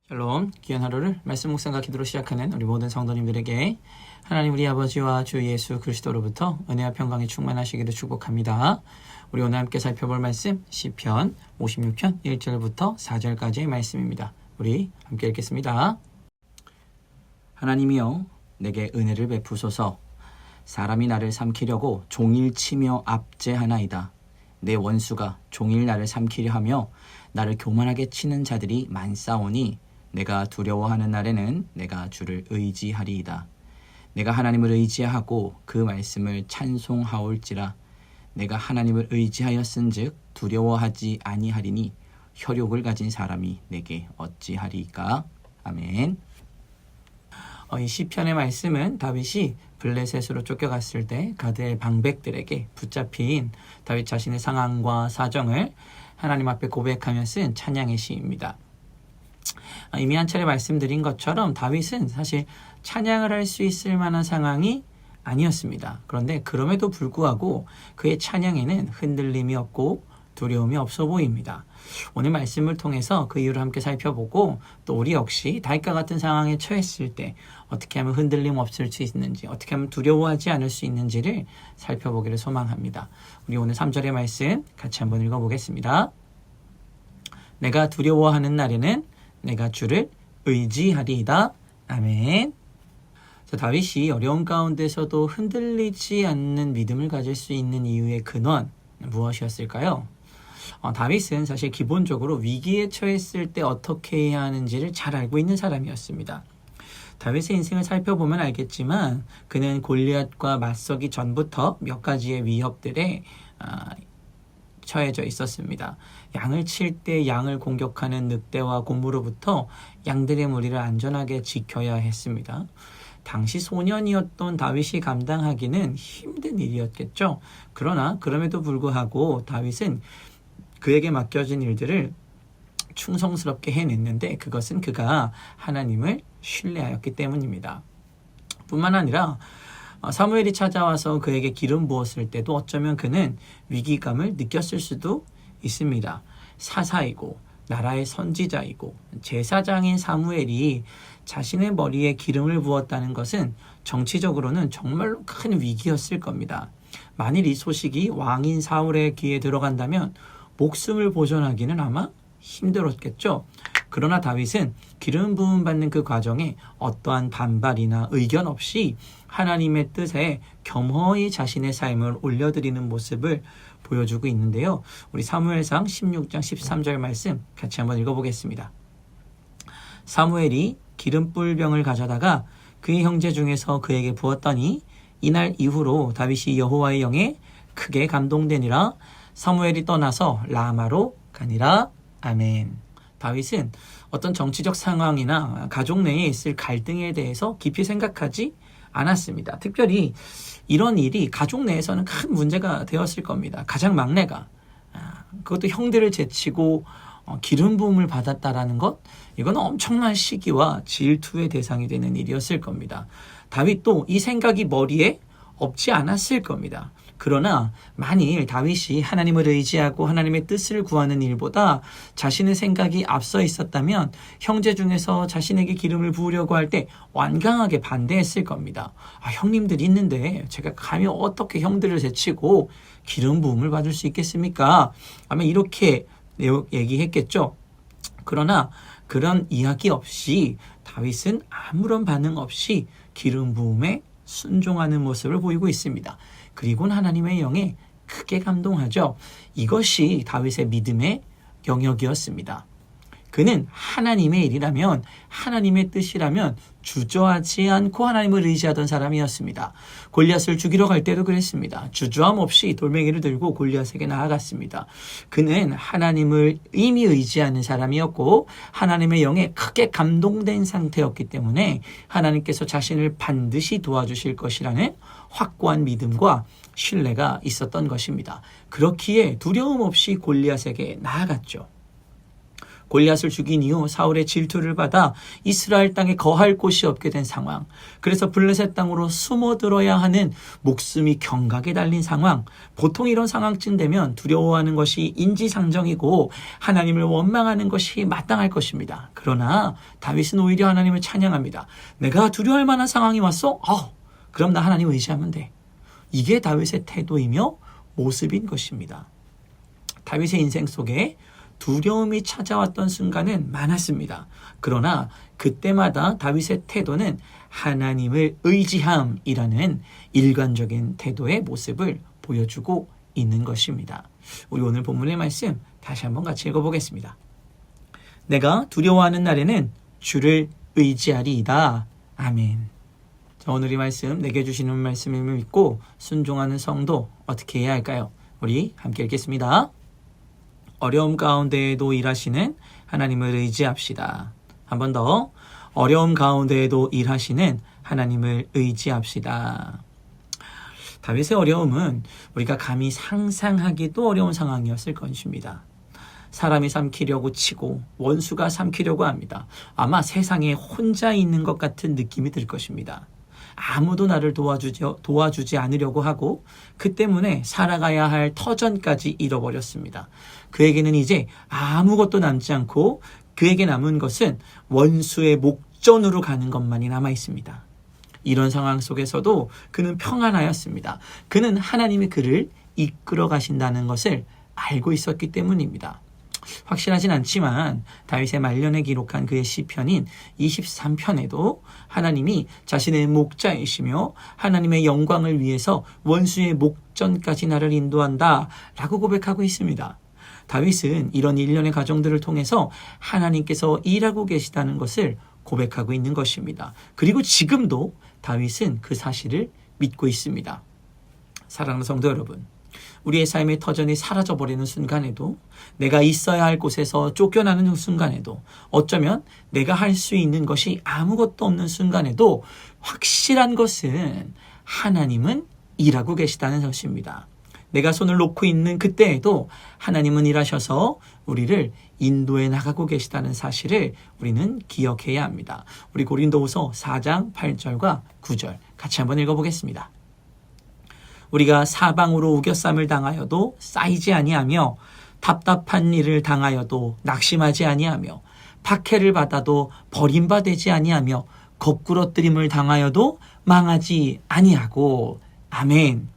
샬롬, 귀한 하루를 말씀 묵상과 기도로 시작하는 우리 모든 성도님들에게 하나님 우리 아버지와 주 예수 그리스도로부터 은혜와 평강이 충만하시기를 축복합니다. 우리 오늘 함께 살펴볼 말씀 시편 56편 1절부터 4절까지의 말씀입니다. 우리 함께 읽겠습니다. 하나님이여 내게 은혜를 베푸소서. 사람이 나를 삼키려고 종일 치며 압제하나이다. 내 원수가 종일 나를 삼키려 하며 나를 교만하게 치는 자들이 많사오니 내가 두려워하는 날에는 내가 주를 의지하리이다. 내가 하나님을 의지하고 그 말씀을 찬송하올지라. 내가 하나님을 의지하였은즉 두려워하지 아니하리니 혈욕을 가진 사람이 내게 어찌하리까. 아멘. 이 시편의 말씀은 다윗이 블레셋으로 쫓겨갔을 때 가드의 방백들에게 붙잡힌 다윗 자신의 상황과 사정을 하나님 앞에 고백하며 쓴 찬양의 시입니다. 이미 한 차례 말씀드린 것처럼 다윗은 사실 찬양을 할 수 있을 만한 상황이 아니었습니다. 그런데 그럼에도 불구하고 그의 찬양에는 흔들림이 없고 두려움이 없어 보입니다. 오늘 말씀을 통해서 그 이유를 함께 살펴보고 또 우리 역시 다윗과 같은 상황에 처했을 때 어떻게 하면 흔들림 없을 수 있는지, 어떻게 하면 두려워하지 않을 수 있는지를 살펴보기를 소망합니다. 우리 오늘 3절의 말씀 같이 한번 읽어보겠습니다. 내가 두려워하는 날에는 내가 주를 의지하리이다. 아멘. 다윗이 어려운 가운데서도 흔들리지 않는 믿음을 가질 수 있는 이유의 근원 무엇이었을까요? 다윗은 사실 기본적으로 위기에 처했을 때 어떻게 해야 하는지를 잘 알고 있는 사람이었습니다. 다윗의 인생을 살펴보면 알겠지만 그는 골리앗과 맞서기 전부터 몇 가지의 위협들에 처해져 있었습니다. 양을 칠 때 양을 공격하는 늑대와 곰으로부터 양들의 무리를 안전하게 지켜야 했습니다. 당시 소년이었던 다윗이 감당하기는 힘든 일이었겠죠. 그러나 그럼에도 불구하고 다윗은 그에게 맡겨진 일들을 충성스럽게 해냈는데 그것은 그가 하나님을 신뢰하였기 때문입니다. 뿐만 아니라 사무엘이 찾아와서 그에게 기름 부었을 때도 어쩌면 그는 위기감을 느꼈을 수도 있습니다. 사사이고 나라의 선지자이고 제사장인 사무엘이 자신의 머리에 기름을 부었다는 것은 정치적으로는 정말로 큰 위기였을 겁니다. 만일 이 소식이 왕인 사울의 귀에 들어간다면 목숨을 보존하기는 아마 힘들었겠죠. 그러나 다윗은 기름 부음 받는 그 과정에 어떠한 반발이나 의견 없이 하나님의 뜻에 겸허히 자신의 삶을 올려드리는 모습을 보여주고 있는데요. 우리 사무엘상 16장 13절 말씀 같이 한번 읽어보겠습니다. 사무엘이 기름불 병을 가져다가 그의 형제 중에서 그에게 부었더니 이날 이후로 다윗이 여호와의 영에 크게 감동되니라. 사무엘이 떠나서 라마로 가니라. 아멘. 다윗은 어떤 정치적 상황이나 가족 내에 있을 갈등에 대해서 깊이 생각하지 않았습니다. 특별히 이런 일이 가족 내에서는 큰 문제가 되었을 겁니다. 가장 막내가 그것도 형들을 제치고 기름 부음을 받았다라는 것, 이건 엄청난 시기와 질투의 대상이 되는 일이었을 겁니다. 다윗도 이 생각이 머리에 없지 않았을 겁니다. 그러나 만일 다윗이 하나님을 의지하고 하나님의 뜻을 구하는 일보다 자신의 생각이 앞서 있었다면 형제 중에서 자신에게 기름을 부으려고 할 때 완강하게 반대했을 겁니다. 형님들 있는데 제가 감히 어떻게 형들을 제치고 기름 부음을 받을 수 있겠습니까? 아마 이렇게 얘기했겠죠. 그러나 그런 이야기 없이 다윗은 아무런 반응 없이 기름 부음에 순종하는 모습을 보이고 있습니다. 그리고는 하나님의 영에 크게 감동하죠. 이것이 다윗의 믿음의 영역이었습니다. 그는 하나님의 일이라면, 하나님의 뜻이라면 주저하지 않고 하나님을 의지하던 사람이었습니다. 골리앗을 죽이러 갈 때도 그랬습니다. 주저함 없이 돌멩이를 들고 골리앗에게 나아갔습니다. 그는 하나님을 이미 의지하는 사람이었고 하나님의 영에 크게 감동된 상태였기 때문에 하나님께서 자신을 반드시 도와주실 것이라는 확고한 믿음과 신뢰가 있었던 것입니다. 그렇기에 두려움 없이 골리앗에게 나아갔죠. 골리앗을 죽인 이후 사울의 질투를 받아 이스라엘 땅에 거할 곳이 없게 된 상황. 그래서 블레셋 땅으로 숨어들어야 하는 목숨이 경각에 달린 상황. 보통 이런 상황쯤 되면 두려워하는 것이 인지상정이고 하나님을 원망하는 것이 마땅할 것입니다. 그러나 다윗은 오히려 하나님을 찬양합니다. 내가 두려워할 만한 상황이 왔어? 그럼 나 하나님 의지하면 돼. 이게 다윗의 태도이며 모습인 것입니다. 다윗의 인생 속에 두려움이 찾아왔던 순간은 많았습니다. 그러나 그때마다 다윗의 태도는 하나님을 의지함이라는 일관적인 태도의 모습을 보여주고 있는 것입니다. 우리 오늘 본문의 말씀 다시 한번 같이 읽어보겠습니다. 내가 두려워하는 날에는 주를 의지하리이다. 아멘. 자, 오늘 이 말씀, 내게 주시는 말씀을 믿고 순종하는 성도 어떻게 해야 할까요? 우리 함께 읽겠습니다. 어려움 가운데에도 일하시는 하나님을 의지합시다. 한 번 더. 어려움 가운데에도 일하시는 하나님을 의지합시다. 다윗의 어려움은 우리가 감히 상상하기도 어려운 상황이었을 것입니다. 사람이 삼키려고 치고 원수가 삼키려고 합니다. 아마 세상에 혼자 있는 것 같은 느낌이 들 것입니다. 아무도 나를 도와주지 않으려고 하고 그 때문에 살아가야 할 터전까지 잃어버렸습니다. 그에게는 이제 아무것도 남지 않고 그에게 남은 것은 원수의 목전으로 가는 것만이 남아 있습니다. 이런 상황 속에서도 그는 평안하였습니다. 그는 하나님이 그를 이끌어 가신다는 것을 알고 있었기 때문입니다. 확실하진 않지만 다윗의 말년에 기록한 그의 시편인 23편에도 하나님이 자신의 목자이시며 하나님의 영광을 위해서 원수의 목전까지 나를 인도한다 라고 고백하고 있습니다. 다윗은 이런 일련의 과정들을 통해서 하나님께서 일하고 계시다는 것을 고백하고 있는 것입니다. 그리고 지금도 다윗은 그 사실을 믿고 있습니다. 사랑하는 성도 여러분, 우리의 삶의 터전이 사라져버리는 순간에도, 내가 있어야 할 곳에서 쫓겨나는 순간에도, 어쩌면 내가 할 수 있는 것이 아무것도 없는 순간에도 확실한 것은 하나님은 일하고 계시다는 것입니다. 내가 손을 놓고 있는 그때에도 하나님은 일하셔서 우리를 인도해 나가고 계시다는 사실을 우리는 기억해야 합니다. 우리 고린도후서 4장 8절과 9절 같이 한번 읽어보겠습니다. 우리가 사방으로 우겨쌈을 당하여도 쌓이지 아니하며 답답한 일을 당하여도 낙심하지 아니하며 박해를 받아도 버림받지 아니하며 거꾸러뜨림을 당하여도 망하지 아니하고. 아멘.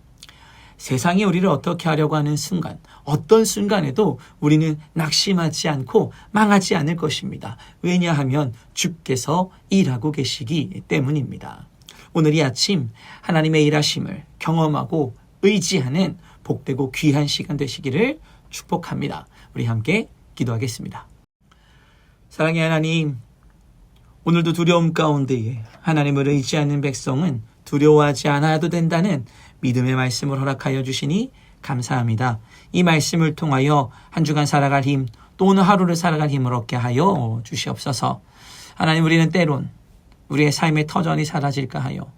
세상이 우리를 어떻게 하려고 하는 순간, 어떤 순간에도 우리는 낙심하지 않고 망하지 않을 것입니다. 왜냐하면 주께서 일하고 계시기 때문입니다. 오늘 이 아침 하나님의 일하심을 경험하고 의지하는 복되고 귀한 시간 되시기를 축복합니다. 우리 함께 기도하겠습니다. 사랑의 하나님, 오늘도 두려움 가운데에 하나님을 의지하는 백성은 두려워하지 않아도 된다는 믿음의 말씀을 허락하여 주시니 감사합니다. 이 말씀을 통하여 한 주간 살아갈 힘, 또 오늘 하루를 살아갈 힘을 얻게 하여 주시옵소서. 하나님, 우리는 때론 우리의 삶의 터전이 사라질까 하여,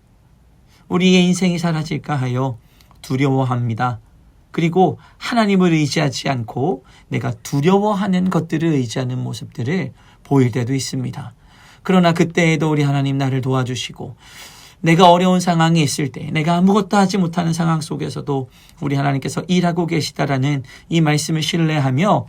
우리의 인생이 사라질까 하여 두려워합니다. 그리고 하나님을 의지하지 않고 내가 두려워하는 것들을 의지하는 모습들을 보일 때도 있습니다. 그러나 그때에도 우리 하나님 나를 도와주시고 내가 어려운 상황에 있을 때 내가 아무것도 하지 못하는 상황 속에서도 우리 하나님께서 일하고 계시다라는 이 말씀을 신뢰하며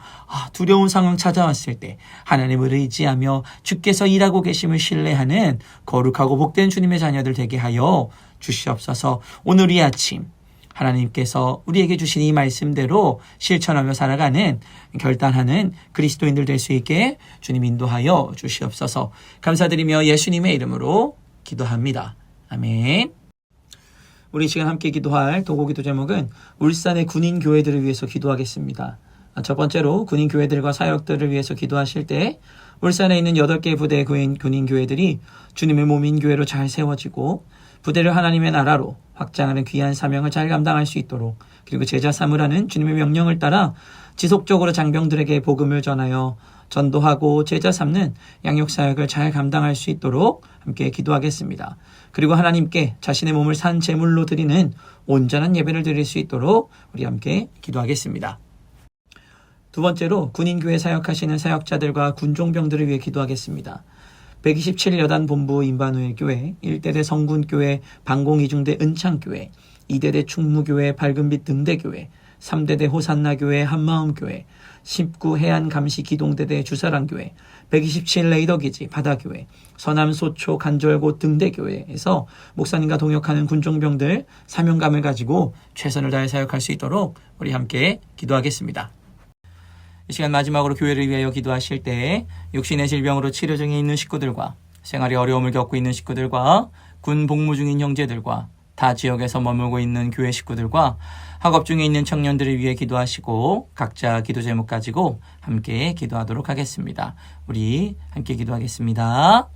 두려운 상황 찾아왔을 때 하나님을 의지하며 주께서 일하고 계심을 신뢰하는 거룩하고 복된 주님의 자녀들 되게 하여 주시옵소서. 오늘 이 아침 하나님께서 우리에게 주신 이 말씀대로 실천하며 살아가는 결단하는 그리스도인들 될 수 있게 주님 인도하여 주시옵소서. 감사드리며 예수님의 이름으로 기도합니다. 아멘. 우리 시간 함께 기도할 도구기도 제목은 울산의 군인 교회들을 위해서 기도하겠습니다. 첫 번째로 군인 교회들과 사역들을 위해서 기도하실 때 울산에 있는 8개 부대의 군인 교회들이 주님의 몸인 교회로 잘 세워지고 부대를 하나님의 나라로 확장하는 귀한 사명을 잘 감당할 수 있도록, 그리고 제자 삼으라는 주님의 명령을 따라 지속적으로 장병들에게 복음을 전하여 전도하고 제자 삼는 양육사역을 잘 감당할 수 있도록 함께 기도하겠습니다. 그리고 하나님께 자신의 몸을 산 제물로 드리는 온전한 예배를 드릴 수 있도록 우리 함께 기도하겠습니다. 두 번째로 군인교회 사역하시는 사역자들과 군종병들을 위해 기도하겠습니다. 127여단 본부 임반우일교회, 1대대 성군교회, 방공이중대 은창교회, 2대대 충무교회, 밝은빛 등대교회, 3대대 호산나교회, 한마음교회, 19 해안감시 기동대대 주사랑교회, 127 레이더기지 바다교회, 서남소초 간절곶 등대교회에서 목사님과 동역하는 군종병들 사명감을 가지고 최선을 다해 사역할 수 있도록 우리 함께 기도하겠습니다. 이 시간 마지막으로 교회를 위하여 기도하실 때 육신의 질병으로 치료 중에 있는 식구들과 생활에 어려움을 겪고 있는 식구들과 군 복무 중인 형제들과 타 지역에서 머물고 있는 교회 식구들과 학업 중에 있는 청년들을 위해 기도하시고 각자 기도 제목 가지고 함께 기도하도록 하겠습니다. 우리 함께 기도하겠습니다.